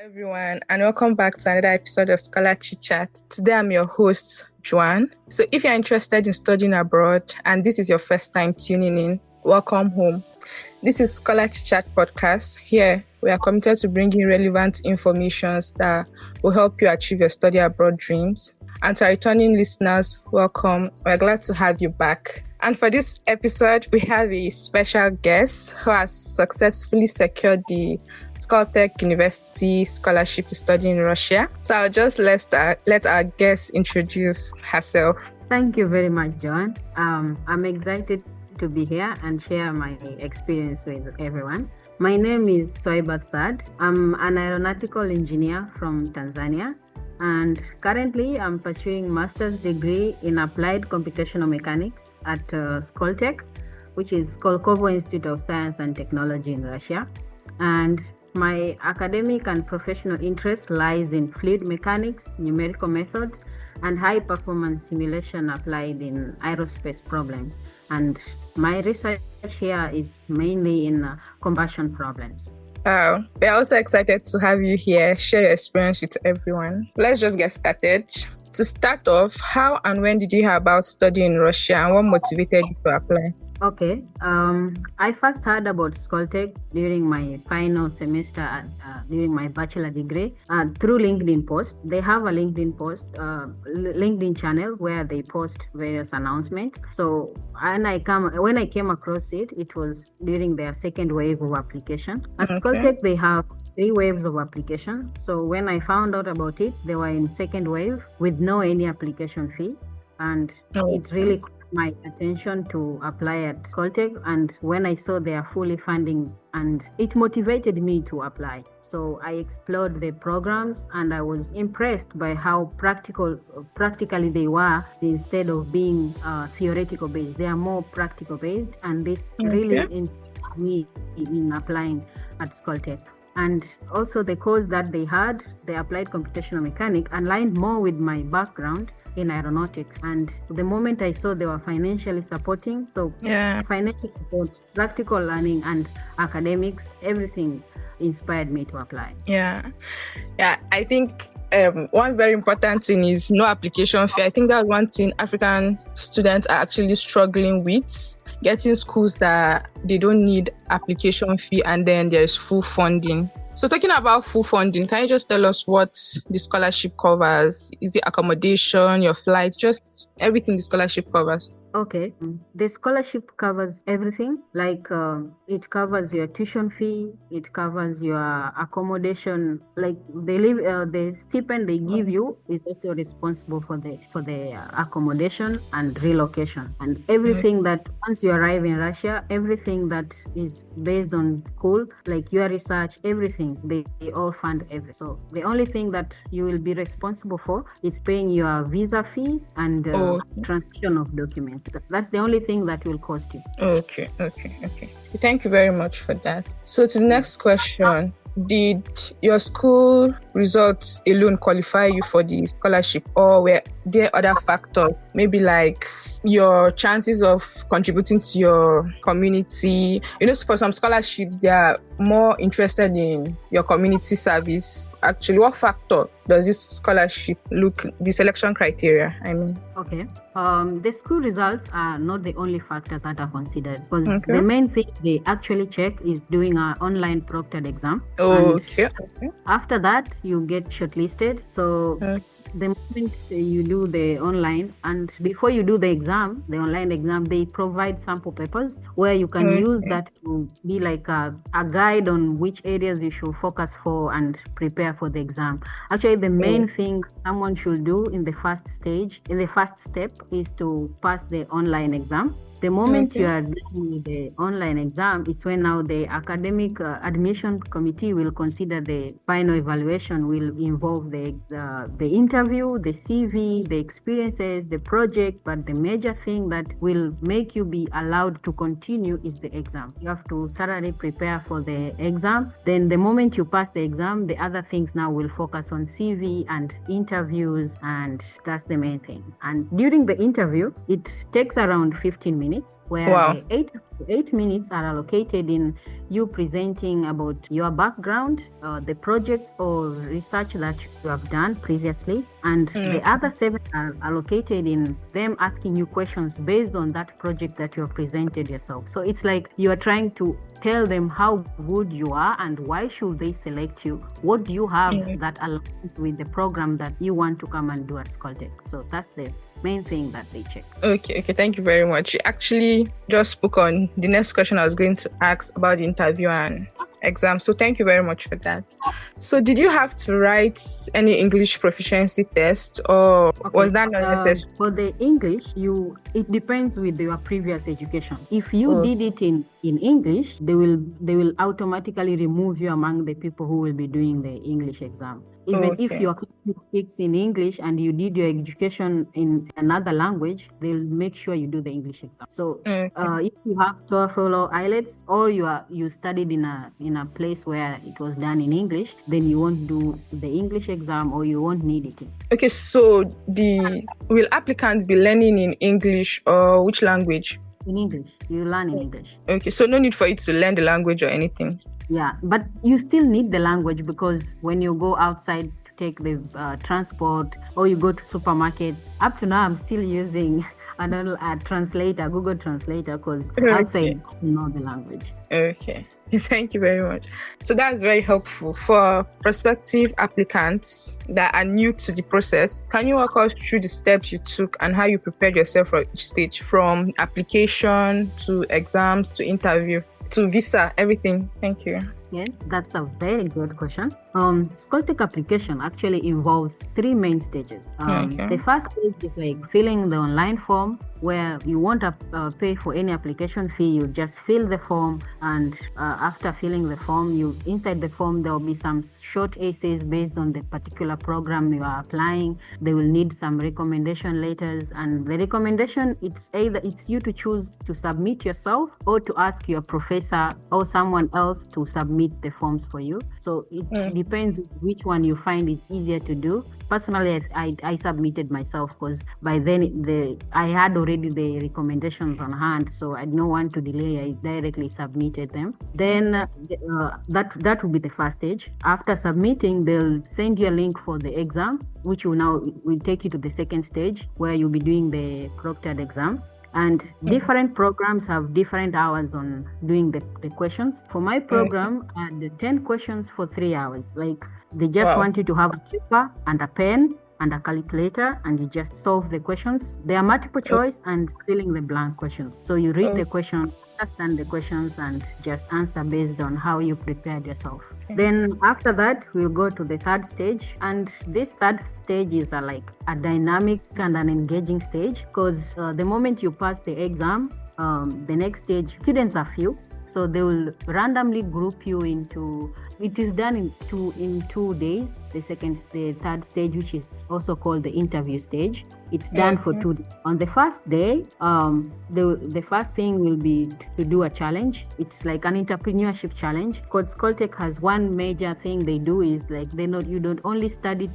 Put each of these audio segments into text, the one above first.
everyone, and welcome back to another episode of Scholar Chit Chat. Today I'm your host, Joanne. So if you're interested in studying abroad and this is your first time tuning in, welcome home. This is Scholar Chit Chat podcast. Here we are committed to bringing relevant information that will help you achieve your study abroad dreams. And to our returning listeners, welcome. We're glad to have you back. And for this episode, we have a special guest who has successfully secured the Skoltech University scholarship to study in Russia. So I'll just let our guest introduce herself. Thank you very much, Joanne. I'm excited to be here and share my experience with everyone. My name is Swahibath. I'm an aeronautical engineer from Tanzania. And currently, I'm pursuing master's degree in applied computational mechanics at Skoltech, which is Skolkovo Institute of Science and Technology in Russia. And my academic and professional interest lies in fluid mechanics, numerical methods, and high-performance simulation applied in aerospace problems. And my research here is mainly in combustion problems. We're also excited to have you here, share your experience with everyone. Let's just get started. To start off, how and when did you hear about studying in Russia and what motivated you to apply? Okay, I first heard about Skoltech during my final semester during my bachelor degree through LinkedIn post. They have a LinkedIn channel where they post various announcements. So when I came across it, it was during their second wave of application. At Skoltech, they have 3 waves of application. So when I found out about it, they were in second wave with no any application fee, and it really caught my attention to apply at Skoltech. And when I saw they are fully funding, and it motivated me to apply. So I explored the programs and I was impressed by how practically they were instead of being theoretical based. They are more practical based, and this really interested me in applying at Skoltech. And also the course that they had, the applied computational mechanics, aligned more with my background in aeronautics. And the moment I saw they were financially supporting, financial support, practical learning, and academics, everything inspired me to apply. I think one very important thing is no application fee. I think that's one thing African students are actually struggling with, getting schools that they don't need application fee and then there's full funding. So talking about full funding, can you just tell us what the scholarship covers? Is it accommodation, your flight, just everything the scholarship covers? Okay, the scholarship covers everything. Like it covers your tuition fee, it covers your accommodation. Like the stipend they give you is also responsible for the accommodation and relocation, and everything that once you arrive in Russia, everything that is based on school, like your research, everything they all fund everything. So the only thing that you will be responsible for is paying your visa fee and transmission of documents. That's the only thing that will cost you. Okay. Thank you very much for that. So to the next question, did your school results alone qualify you for the scholarship, or were there other factors, maybe like your chances of contributing to your community? For some scholarships, they are more interested in your community service. Actually, what factor does this scholarship look, the selection criteria, I mean? Okay. The school results are not the only factor that are considered, because the main thing they actually check is doing an online proctored exam. After that, you get shortlisted. So the moment you do the online, and before you do the online exam, they provide sample papers where you can use that to be like a guide on which areas you should focus for and prepare for the exam. Actually, the main thing someone should do in the first step is to pass the online exam. The moment you are done with the online exam is when now the academic admission committee will consider the final evaluation, will involve the interview, the CV, the experiences, the project. But the major thing that will make you be allowed to continue is the exam. You have to thoroughly prepare for the exam. Then the moment you pass the exam, the other things now will focus on CV and interviews, and that's the main thing. And during the interview, it takes around 15 minutes, where the 8 minutes are allocated in you presenting about your background, the projects or research that you have done previously, and the other 7 are allocated in them asking you questions based on that project that you have presented yourself. So it's like you are trying to tell them how good you are and why should they select you. What do you have that aligns with the program that you want to come and do at Skoltech? So that's the main thing that they check. Okay, thank you very much. You actually just spoke on the next question I was going to ask about the interview and exam. So thank you very much for that. So did you have to write any English proficiency test, or was that not necessary? For the English, it depends with your previous education. If you did it in English, they will automatically remove you among the people who will be doing the English exam. Even if your class speaks in English and you did your education in another language, they'll make sure you do the English exam. So if you have TOEFL or IELTS, or you studied in a place where it was done in English, then you won't do the English exam, or you won't need it. Okay, so will applicants be learning in English or which language? In English. You learn in English. Okay, so no need for you to learn the language or anything. Yeah, but you still need the language, because when you go outside to take the transport, or you go to supermarkets, up to now I'm still using a translator, Google Translator, because outside you know the language. Okay, thank you very much. So that's very helpful for prospective applicants that are new to the process. Can you walk us through the steps you took and how you prepared yourself for each stage, from application to exams to interview to visa, everything? Thank you. Yeah, that's a very good question. Skoltech application actually involves 3 main stages. The first stage is like filling the online form, where you won't pay for any application fee. You just fill the form, and after filling the form, inside the form there will be some short essays based on the particular program you are applying. They will need some recommendation letters, and the recommendation, it's you to choose to submit yourself or to ask your professor or someone else to submit the forms for you. So it depends which one you find is easier to do. Personally, I submitted myself, because by then I had already the recommendations on hand, so I didn't want to delay. I directly submitted them. Then that will be the first stage. After submitting, they'll send you a link for the exam, which will take you to the second stage, where you'll be doing the proctored exam. And different programs have different hours on doing the questions. For my program, I had 10 questions for 3 hours. Like, they just want you to have a paper and a pen and a calculator, and you just solve the questions. They are multiple choice and filling the blank questions. So you read the question, understand the questions, and just answer based on how you prepared yourself. Then after that, we'll go to the third stage. And this third stage is like a dynamic and an engaging stage, because the moment you pass the exam, the next stage, students are few. So they will randomly group you into, it is done in 2 days. The third stage, which is also called the interview stage, it's done for 2 days. On the first day, the first thing will be to do a challenge. It's like an entrepreneurship challenge, because Skoltech has one major thing they do is like you don't only study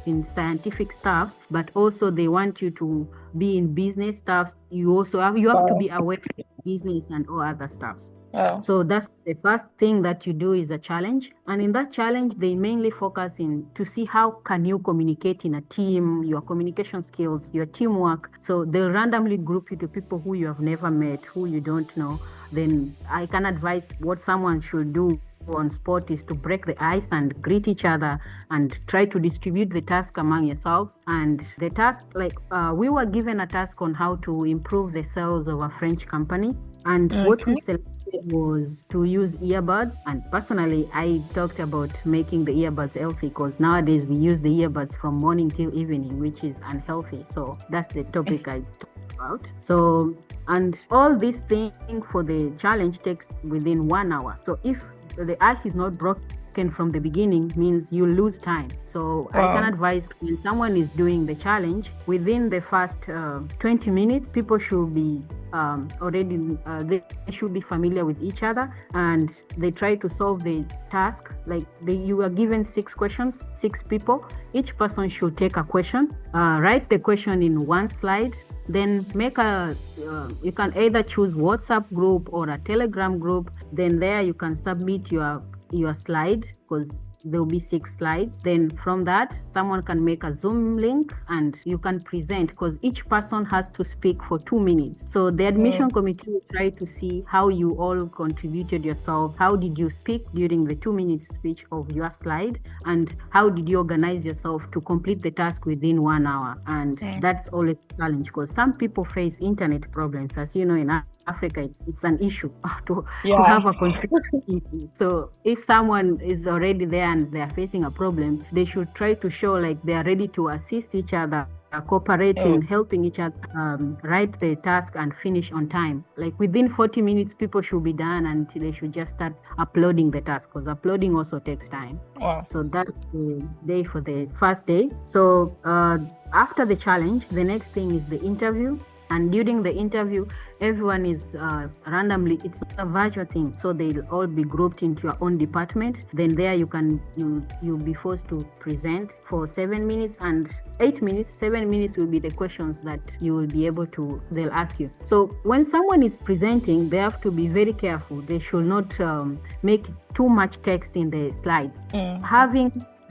in scientific stuff, but also they want you to be in business stuff. You have to be aware of business and all other stuffs. So that's the first thing that you do, is a challenge. And in that challenge, they mainly focus to see how can you communicate in a team, your communication skills, your teamwork. So they'll randomly group you to people who you have never met, who you don't know. Then I can advise what someone should do on spot is to break the ice and greet each other and try to distribute the task among yourselves. And the task, we were given a task on how to improve the sales of a French company. And what we selected was to use earbuds. And personally, I talked about making the earbuds healthy, because nowadays we use the earbuds from morning till evening, which is unhealthy. So that's the topic I talked about. So, and all these things for the challenge takes within 1 hour. So if the ice is not broken from the beginning, means you lose time. So I can advise, when someone is doing the challenge, within the first 20 minutes, people should be already they should be familiar with each other, and they try to solve the task. Like you are given 6 questions, 6 people. Each person should take a question, write the question in one slide, then make you can either choose WhatsApp group or a Telegram group. Then there you can submit your slide, because there will be 6 slides. Then from that, someone can make a Zoom link and you can present, because each person has to speak for 2 minutes. So the admission committee will try to see how you all contributed yourselves. How did you speak during the 2-minute speech of your slide? And how did you organize yourself to complete the task within 1 hour? And that's always a challenge, because some people face internet problems. As you know, in Africa, it's an issue to have a consistency. So if someone is already there and they are facing a problem, they should try to show like they are ready to assist each other, cooperating, helping each other write the task and finish on time. Like within 40 minutes, people should be done, and they should just start uploading the task, because uploading also takes time. So that's the day for the first day. So after the challenge, the next thing is the interview. And during the interview, everyone is randomly, it's a virtual thing. So they'll all be grouped into your own department. Then there you'll be forced to present for 7 minutes and 8 minutes. 7 minutes will be the questions that you will be able to, they'll ask you. So when someone is presenting, they have to be very careful. They should not make too much text in the slides.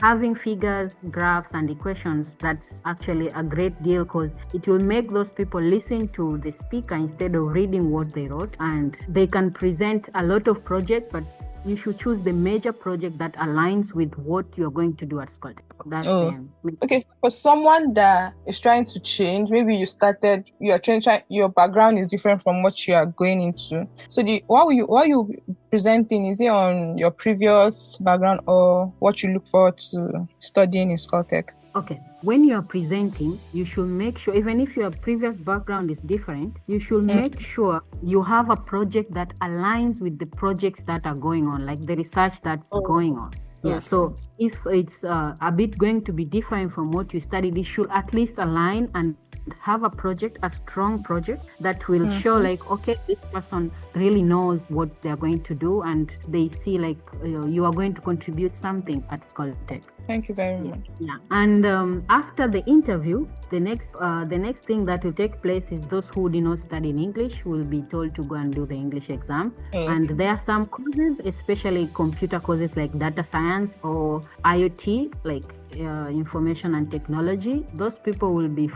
Having figures, graphs, and equations, that's actually a great deal, because it will make those people listen to the speaker instead of reading what they wrote. And they can present a lot of projects, but you should choose the major project that aligns with what you're going to do at Skoltech. That's okay. For someone that is trying to change, maybe your background is different from what you are going into. So what you presenting, is it on your previous background or what you look forward to studying in Skoltech? Okay, when you are presenting, you should make sure, even if your previous background is different, you should make sure you have a project that aligns with the projects that are going on, like the research that's going on. Yeah, so if it's a bit going to be different from what you studied, it should at least align and have a strong project that will show like, okay, this person really knows what they're going to do, and they see like you are going to contribute something at Skoltech. Thank you very much. Yeah, and after the interview, the next thing that will take place is those who did not study in English will be told to go and do the English exam. And there are some courses, especially computer courses like data science or IoT, like information and technology. Those people will be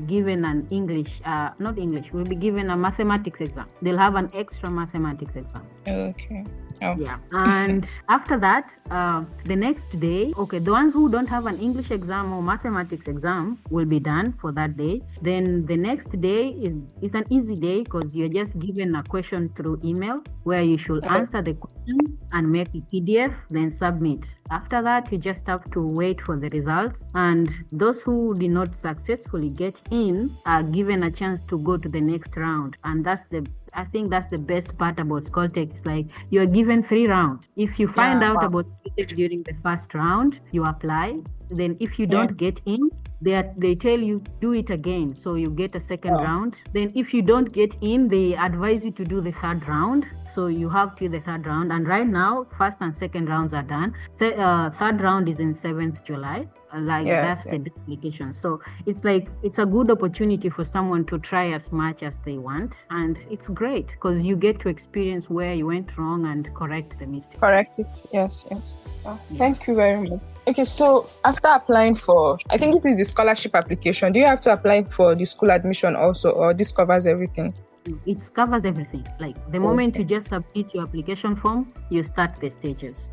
given an will be given a mathematics exam. They'll have an extra mathematics exam. Okay. Yeah, and after that, the next day, the ones who don't have an English exam or mathematics exam will be done for that day. Then the next day is an easy day, because you're just given a question through email where you should answer the question and make a PDF, then submit. After that, you just have to wait for the results, and those who did not successfully get in are given a chance to go to the next round. And I think that's the best part about Skoltech. It's like you're given 3 rounds. If you find out about Skoltech during the first round, you apply. Then if you don't get in, they tell you do it again. So you get a second round. Then if you don't get in, they advise you to do the 3rd round. So you have to the 3rd round. And right now, 1st and 2nd rounds are done. 3rd round is in 7th July. That's the application. So it's like it's a good opportunity for someone to try as much as they want, and it's great because you get to experience where you went wrong and correct the mistake. Correct it. Yes. Thank you very much. Okay, so after applying for, I think this is the scholarship application, do you have to apply for the school admission also, or this covers everything? It covers everything. Like the moment you just submit your application form, you start the stages.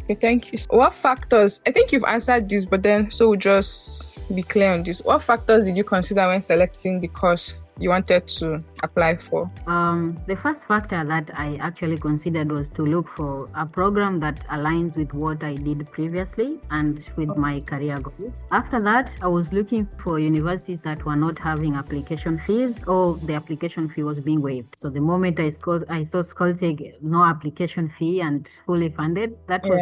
Okay, thank you. What factors, I think you've answered this, but then so we'll just be clear on this. What factors did you consider when selecting the course you wanted to apply for? The first factor that I actually considered was to look for a program that aligns with what I did previously and with my career goals. After that, I was looking for universities that were not having application fees, or the application fee was being waived. So the moment I saw Skoltech, no application fee and fully funded, that was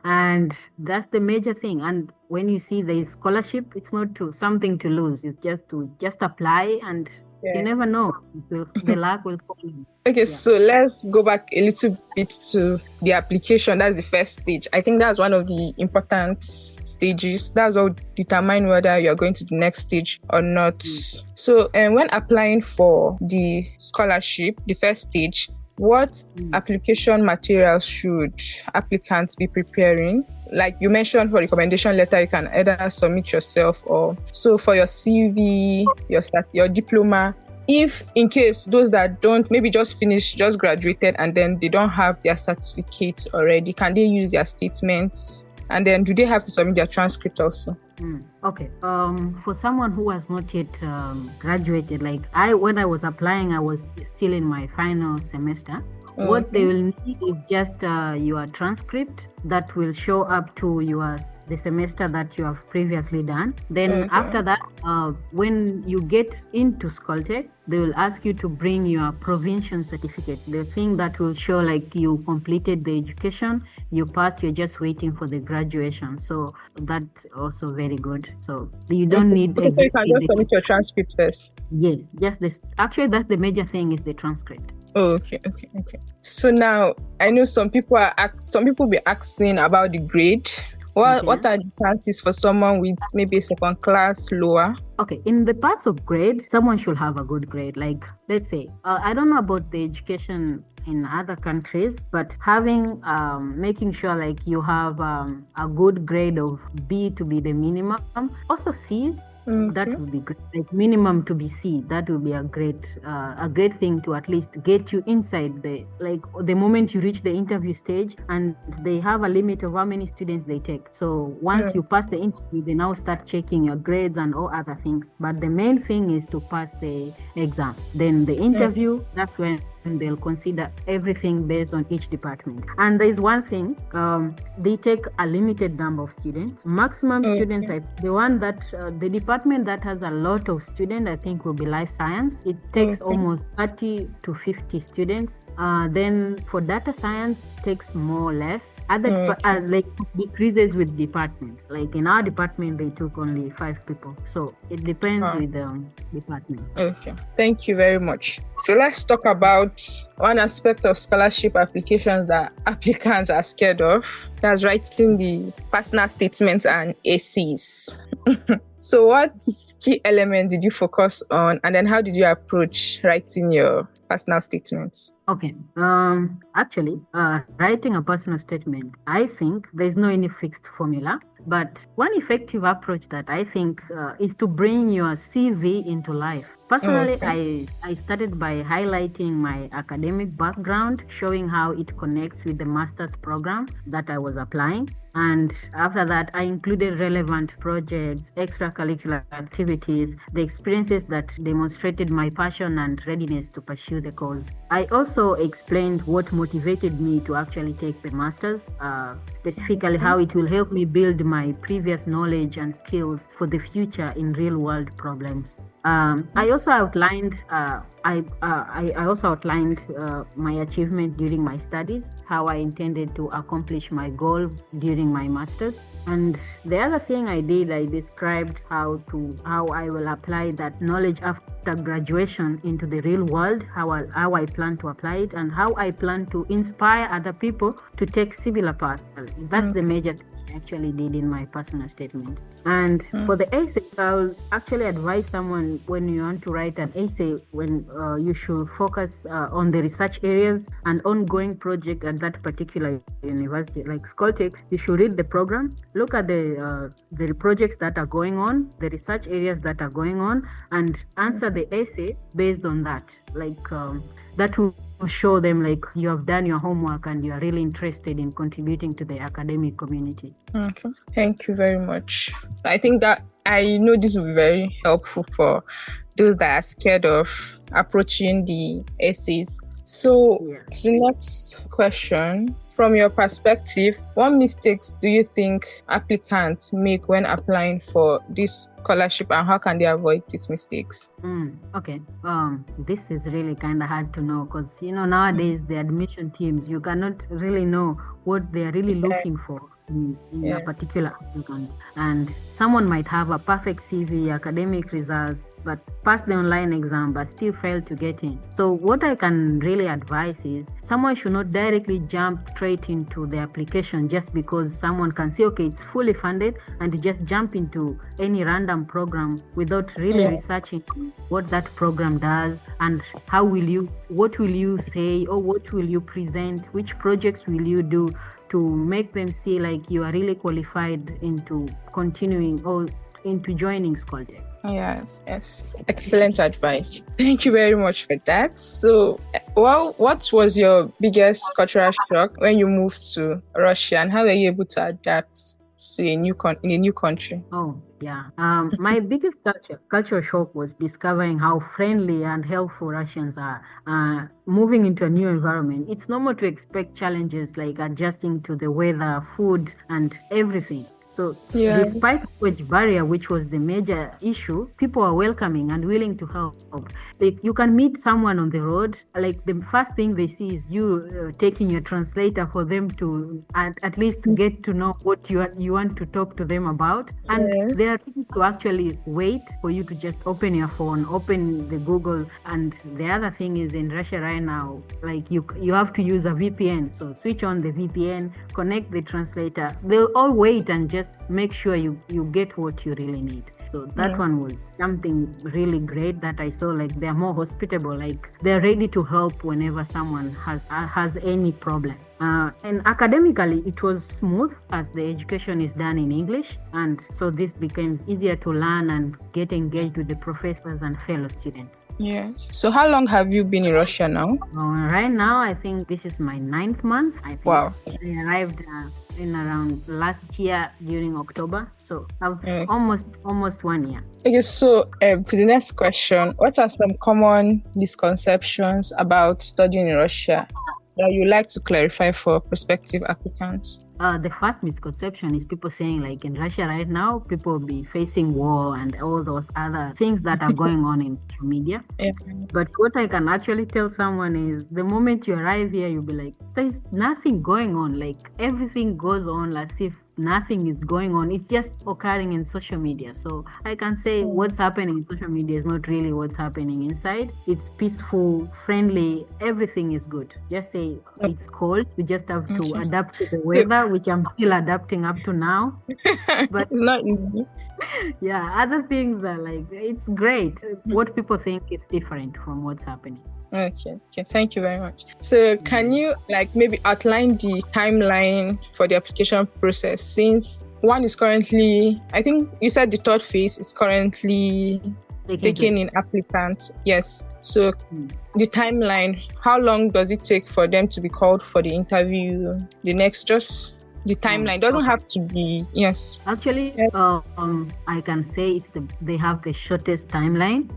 and that's the major thing. And when you see there is scholarship, it's not something to lose. It's just to apply and You never know. The luck will fall in. Okay, so let's go back a little bit to the application. That's the first stage. I think that's one of the important stages. That's what will determine whether you're going to the next stage or not. So, when applying for the scholarship, the first stage, what application materials should applicants be preparing? Like you mentioned, for recommendation letter, you can either submit yourself or so for your CV, your diploma. If in case those that don't, maybe just finished, just graduated, and then they don't have their certificates already, can they use their statements? And then do they have to submit their transcript also? Okay. For someone who has not yet graduated, like when I was applying, I was still in my final semester. What they will need is just your transcript that will show up to the semester that you have previously done. Then after that, when you get into Skoltech, they will ask you to bring your provincial certificate, the thing that will show like you completed the education, you passed, you're just waiting for the graduation. So that's also very good. So you don't need... So you can just submit your transcript first? Yes, just this. Actually, that's the major thing, is the transcript. Oh, okay. So now I know some people be asking about the grade. What are the chances for someone with maybe a second class lower? Okay, in the parts of grade, someone should have a good grade. Like, let's say, I don't know about the education in other countries, but making sure like you have a good grade of B to be the minimum, also C. That would be great. Like minimum to be C, that would be a great thing to at least get you inside the moment you reach the interview stage, and they have a limit of how many students they take. So once you pass the interview, they now start checking your grades and all other things. But the main thing is to pass the exam. Then the interview, that's when they'll consider everything based on each department. And there's one thing, they take a limited number of students. Maximum students, the department that has a lot of students, I think, will be life science. It takes almost 30 to 50 students. Then for data science, takes more or less. Other decreases with departments. Like in our department, they took only 5 people. So it depends with the department. Okay, thank you very much. So let's talk about one aspect of scholarship applications that applicants are scared of. That's writing the personal statements and essays. So what key elements did you focus on, and then how did you approach writing your personal statements? Okay. Actually, writing a personal statement, I think there's no any fixed formula. But one effective approach that I think is to bring your CV into life. Personally, I started by highlighting my academic background, showing how it connects with the master's program that I was applying. And after that, I included relevant projects, extracurricular activities, the experiences that demonstrated my passion and readiness to pursue the cause. I also explained what motivated me to actually take the master's, specifically how it will help me build my previous knowledge and skills for the future in real-world problems. I also outlined my achievement during my studies, how I intended to accomplish my goal during my master's. And the other thing I did, I described how I will apply that knowledge after graduation into the real world, how I plan to apply it, and how I plan to inspire other people to take similar path. That's the major thing I actually did in my personal statement. And for the essay, I'll actually advise someone, when you want to write an essay, when you should focus on the research areas and ongoing project at that particular university. Like Skoltech, you should read the program, look at the projects that are going on, the research areas that are going on, and answer the essay based on that. Like that will show them like you have done your homework and you are really interested in contributing to the academic community. Okay, thank you very much. I think that I know this will be very helpful for those that are scared of approaching the essays. So to the next question, from your perspective, what mistakes do you think applicants make when applying for this scholarship, and how can they avoid these mistakes? Okay. This is really kind of hard to know, because nowadays the admission teams, you cannot really know what they are really looking for. in a particular applicant. And someone might have a perfect CV, academic results, but pass the online exam but still fail to get in. So what I can really advise is someone should not directly jump straight into the application just because someone can say, okay, it's fully funded, and just jump into any random program without really researching what that program does and what will you say, or what will you present, which projects will you do, to make them see like you are really qualified into continuing or into joining Skoltech. Yes. Excellent advice. Thank you very much for that. So, what was your biggest cultural shock when you moved to Russia, and how were you able to adapt to a new country? Oh, yeah. My biggest cultural shock was discovering how friendly and helpful Russians are. Moving into a new environment, it's normal to expect challenges like adjusting to the weather, food, and everything. So despite language barrier, which was the major issue, people are welcoming and willing to help. Like, you can meet someone on the road, like the first thing they see is you taking your translator for them to at least get to know what you want to talk to them about. And they are ready to actually wait for you to just open your phone, open the Google. And the other thing is, in Russia right now, like you have to use a VPN. So switch on the VPN, connect the translator. They'll all wait and just make sure you get what you really need. So that one was something really great that I saw. Like, they're more hospitable, like they're ready to help whenever someone has any problem. And academically, it was smooth as the education is done in English, and so this becomes easier to learn and get engaged with the professors and fellow students. Yeah. So how long have you been in Russia now? Right now, I think this is my 9th month. I think. Wow. I arrived in around last year during October, so I've almost 1 year. Okay, so to the next question, what are some common misconceptions about studying in Russia that you like to clarify for prospective applicants? The first misconception is people saying, like, in Russia right now, people will be facing war and all those other things that are going on in social media. Yeah. But what I can actually tell someone is, the moment you arrive here, you'll be like, there's nothing going on. Like, everything goes on as if nothing is going on. It's just occurring in social media. So I can say what's happening in social media is not really what's happening inside. It's peaceful, friendly, everything is good. Just say it's cold. You just have to adapt to the weather, which I'm still adapting up to now. But it's not easy. Yeah, other things are like, it's great. What people think is different from what's happening. Okay, thank you very much. So can you maybe outline the timeline for the application process, since one is currently, I think you said the third phase is currently taking in applicants. Yes. So the timeline, how long does it take for them to be called for the interview? The next, just the timeline doesn't have to be, yes. Actually, I can say they have the shortest timeline.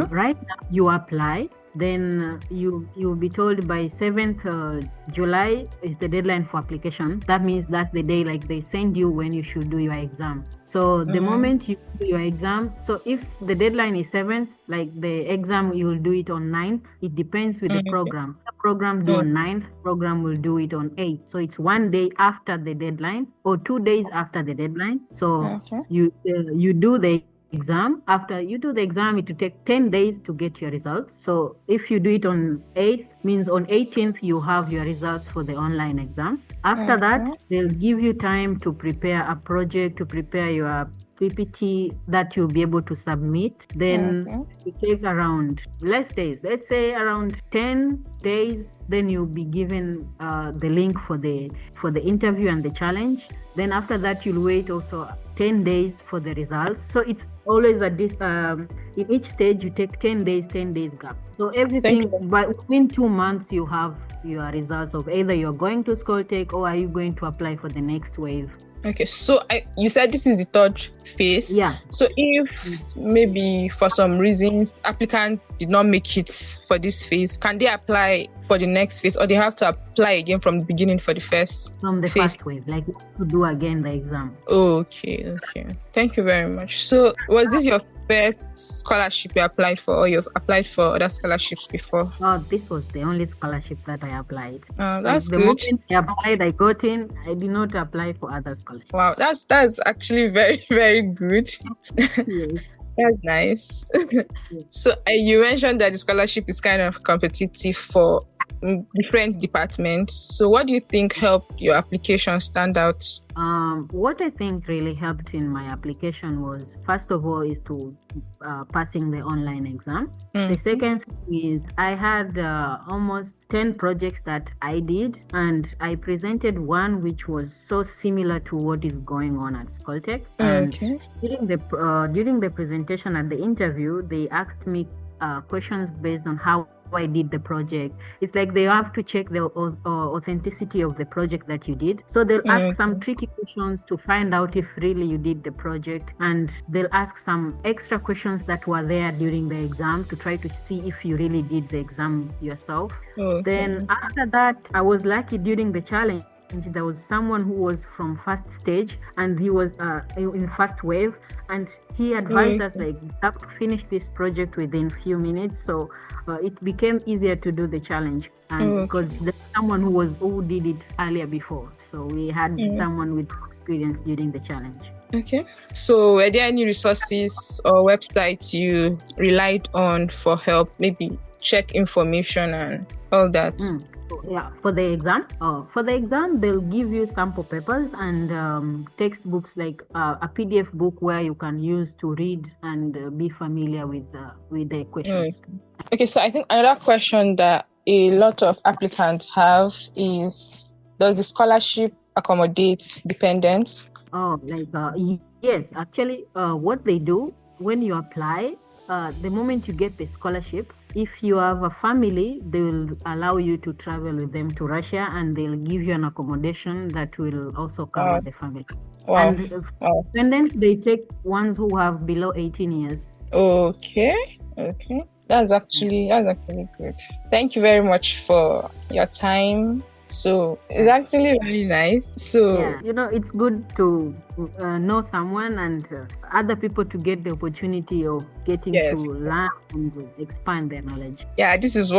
Right now, you apply. Then you'll be told by 7th July is the deadline for application. That means that's the day they send you when you should do your exam. So the moment you do your exam, so if the deadline is 7th, the exam, you will do it on 9th. It depends with the program. The program do on 9th, program will do it on 8th. So it's 1 day after the deadline or 2 days after the deadline. So you do the exam. After you do the exam, it will take 10 days to get your results. So if you do it on 8th, means on 18th you have your results for the online exam. After that, they'll give you time to prepare a project, to prepare your PPT that you'll be able to submit. Then it takes around less days, let's say around 10 days. Then you'll be given the link for the interview and the challenge. Then after that, you'll wait also 10 days for the results. So it's always at this in each stage you take 10 days gap. So everything, but within 2 months you have your results of either you're going to Skoltech or are you going to apply for the next wave. Okay, so you said this is the third phase. Yeah. So if maybe for some reasons applicant did not make it for this phase, can they apply for the next phase, or they have to apply again from the beginning for the first? From the phase? First wave, to do again the exam. Okay. Thank you very much. So was this your first scholarship you applied for, or you've applied for other scholarships before? This was the only scholarship that I applied. That's the good. moment I applied, I got in. I did not apply for other scholarships. Wow, that's actually very, very good. Yes. That's nice. So you mentioned that the scholarship is kind of competitive for different departments. So what do you think helped your application stand out? What I think really helped in my application was, first of all, is to passing the online exam. The second thing is I had almost 10 projects that I did, and I presented one which was so similar to what is going on at Skoltech. And during the presentation at the interview, they asked me questions based on how I did the project. It's like they have to check the authenticity of the project that you did. So they'll ask some tricky questions to find out if really you did the project, and they'll ask some extra questions that were there during the exam to try to see if you really did the exam yourself. Then after that, I was lucky during the challenge. There was someone who was from first stage, and he was in first wave, and he advised us like have to finish this project within few minutes. So it became easier to do the challenge, and because there's someone who did it earlier before, so we had someone with experience during the challenge. Okay. So were there any resources or websites you relied on for help? Maybe check information and all that. Yeah, for the exam, they'll give you sample papers and textbooks, like a PDF book where you can use to read and be familiar with the questions. Okay, so I think another question that a lot of applicants have is, does the scholarship accommodate dependents? Yes, actually, what they do when you apply, the moment you get the scholarship, if you have a family, they will allow you to travel with them to Russia, and they'll give you an accommodation that will also cover the family. And dependents, they take ones who have below 18 years. Okay. That's actually good. Thank you very much for your time. So it's actually really nice. So it's good to know someone and other people to get the opportunity of getting to learn and expand their knowledge. Yeah, this is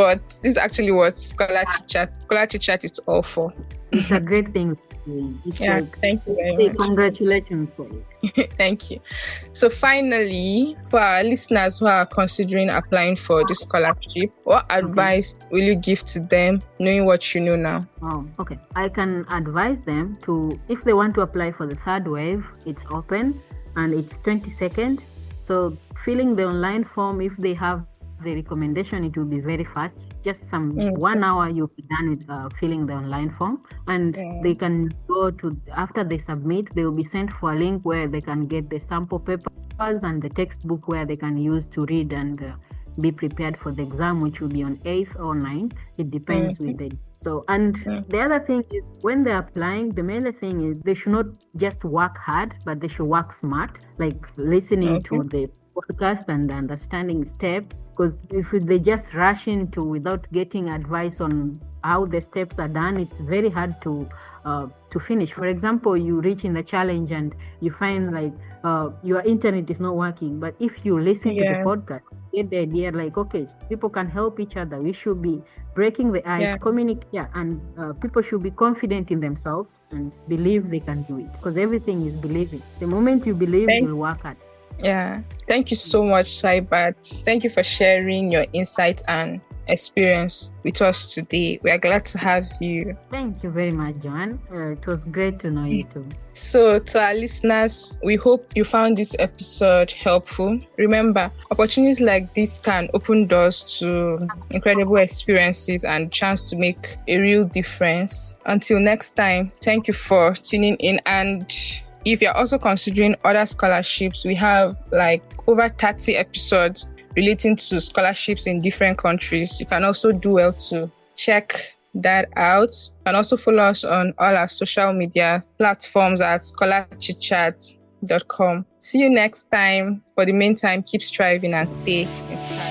actually what Skoltech Chat is all for. It's a great thing. Thank you very much. Congratulations for it. Thank you. So finally, for our listeners who are considering applying for the scholarship, what advice will you give to them, knowing what you know now? Okay. I can advise them to, if they want to apply for the third wave, it's open and it's 20 seconds. So filling the online form, if they have the recommendation, it will be very fast. Just 1 hour you'll be done with filling the online form, and they can go to, after they submit, they will be sent for a link where they can get the sample papers and the textbook where they can use to read and be prepared for the exam, which will be on 8th or 9th. It depends with the the other thing is, when they're applying, the main thing is they should not just work hard, but they should work smart, like listening to the podcast and understanding steps, because if they just rush into without getting advice on how the steps are done, it's very hard to finish. For example, you reach in the challenge and you find like your internet is not working, but if you listen to the podcast, get the idea like, okay, people can help each other, we should be breaking the ice, communicate, and people should be confident in themselves and believe they can do it, because everything is believing. The moment you believe, you'll work hard. Thank you so much, Swahibath. Thank you for sharing your insights and experience with us today. We are glad to have you. Thank you very much, Joanne. It was great to know you too. So to our listeners, we hope you found this episode helpful. Remember, opportunities like this can open doors to incredible experiences and chance to make a real difference. Until next time, thank you for tuning in. And if you're also considering other scholarships, we have like over 30 episodes relating to scholarships in different countries. You can also do well to check that out. You can also follow us on all our social media platforms at scholarchitchat.com. See you next time. For the meantime, keep striving and stay inspired.